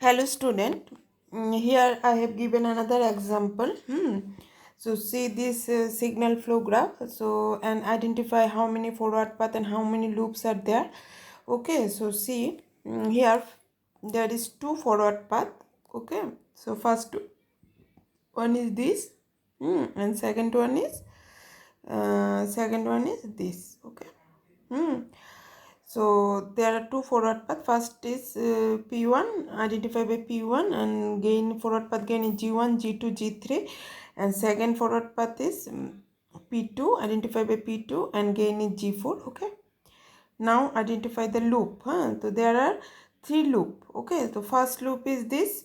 Hello student. Here I have given another example. So see this signal flow graph. So and identify how many forward path and how many loops are there. Okay. So see here there is two forward path. Okay. So first one is this, and second one is this. Okay. Hmm. So there are two forward path. First is P1 identified by P1 and gain forward path gain is G1, G2, G3, and second forward path is P2 identified by P2 and gain is G4. Okay. Now identify the loop. So there are three loop. Okay. So first loop is this.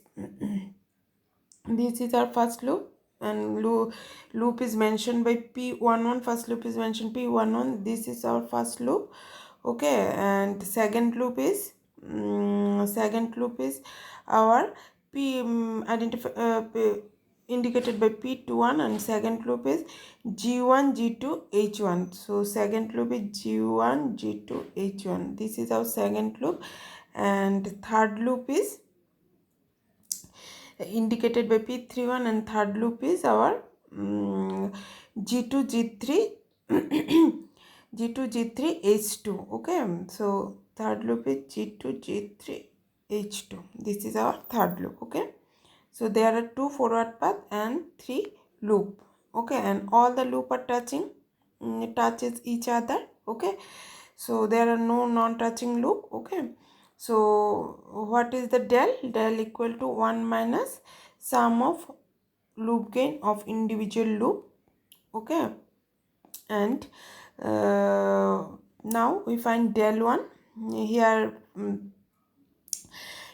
This is our first loop, and loop is mentioned by P11. First loop is mentioned P11. This is our first loop. Okay, and second loop is our P identify indicated by P21, and second loop is G1, G2, H1. So second loop is G1, G2, H1. This is our second loop, and third loop is indicated by P31, and third loop is our G2, G3, G2, G3, H2. Okay, so third loop is G2, G3, H2. This is our third loop. Okay, so there are two forward path and three loop. Okay, and all the loop are touches each other. Okay, so there are no non-touching loop. Okay, so what is the del? Del equal to 1 minus sum of loop gain of individual loop. Okay, and now we find del 1 here.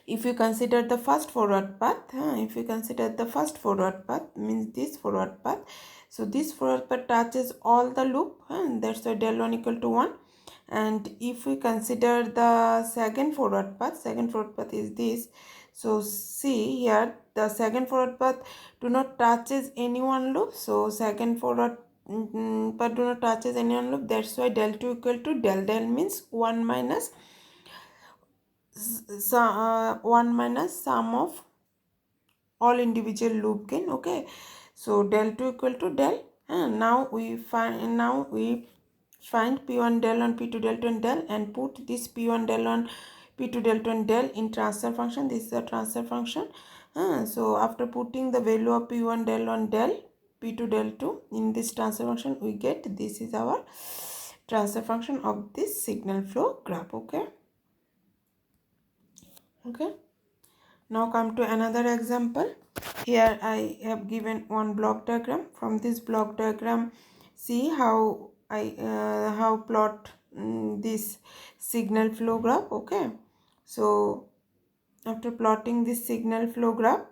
If you consider the first forward path, means this forward path. So this forward path touches all the loop, and that's why del 1 equal to 1. And if we consider the second forward path is this. So see here, the second forward path do not touches any one loop. So second forward path do not touches any one loop. That's why del 2 equal to del means 1 minus 1 minus sum of all individual loop gain. Okay, so del 2 equal to del, and now we find P1 del on P2 del 2 and del, and put this P1 del on P2 del 2 and del in transfer function. This is a transfer function. So after putting the value of P1 del on del P2 del 2 in this transfer function, we get this is our transfer function of this signal flow graph. Okay, now come to another example. Here I have given one block diagram. From this block diagram, see how I how plot this signal flow graph. Okay, so after plotting this signal flow graph,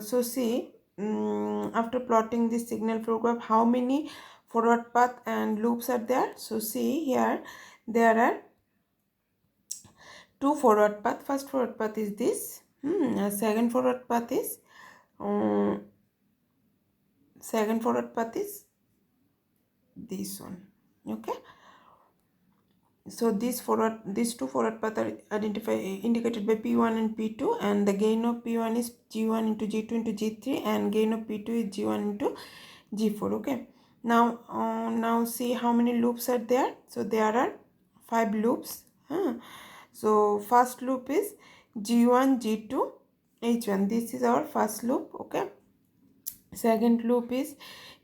so see, after plotting this signal flow graph, how many forward path and loops are there. So see here, there are two forward path. First forward path is this. Second forward path is this one. Okay, so these two forward path are indicated by P1 and P2, and the gain of P1 is G1 into G2 into G3, and gain of P2 is G1 into G4. Okay, now see how many loops are there. So there are 5 loops. So first loop is G1, G2, H1. This is our first loop. Okay, second loop is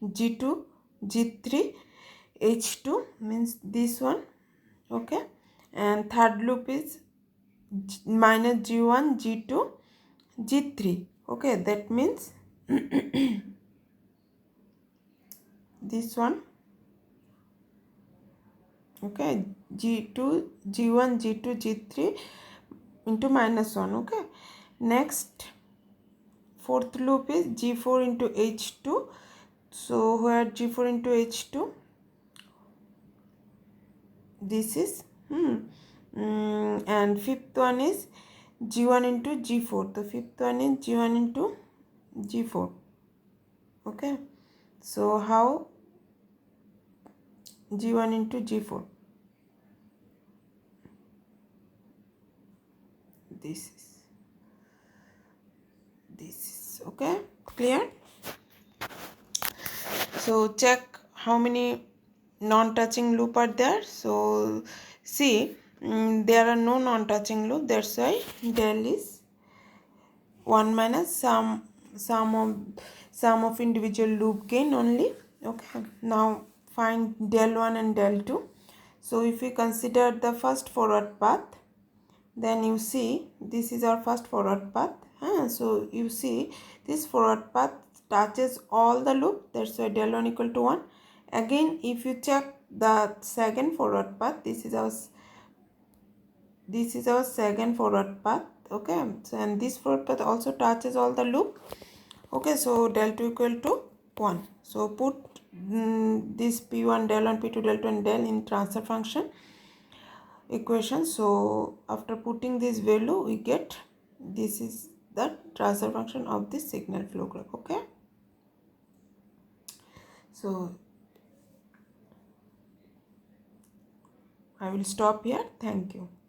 G2, G3, H2 means this one. Okay, and third loop is minus G1, G2, G3. Okay, that means this one. Okay, G2, G1, G2, G3 into minus 1. Okay, next fourth loop is G4 into H2. So where G4 into H2, this is and fifth one is G1 into G4. The fifth one is G1 into G4. Okay, so how G1 into G4, this is okay, clear. So check how many non-touching loop are there. So see, there are no non-touching loop, that's why del is 1 minus sum of individual loop gain only. Okay, now find del 1 and del 2. So if we consider the first forward path, then you see this is our first forward path. So you see this forward path touches all the loop, that's why del 1 equal to 1. Again, if you check the second forward path, this is our second forward path. Okay, so and this forward path also touches all the loop. Okay, so del 2 equal to 1. So put this p1 del 1 p2 del 2 and del in transfer function equation. So after putting this value, we get this is the transfer function of this signal flow graph. Okay, so I will stop here. Thank you.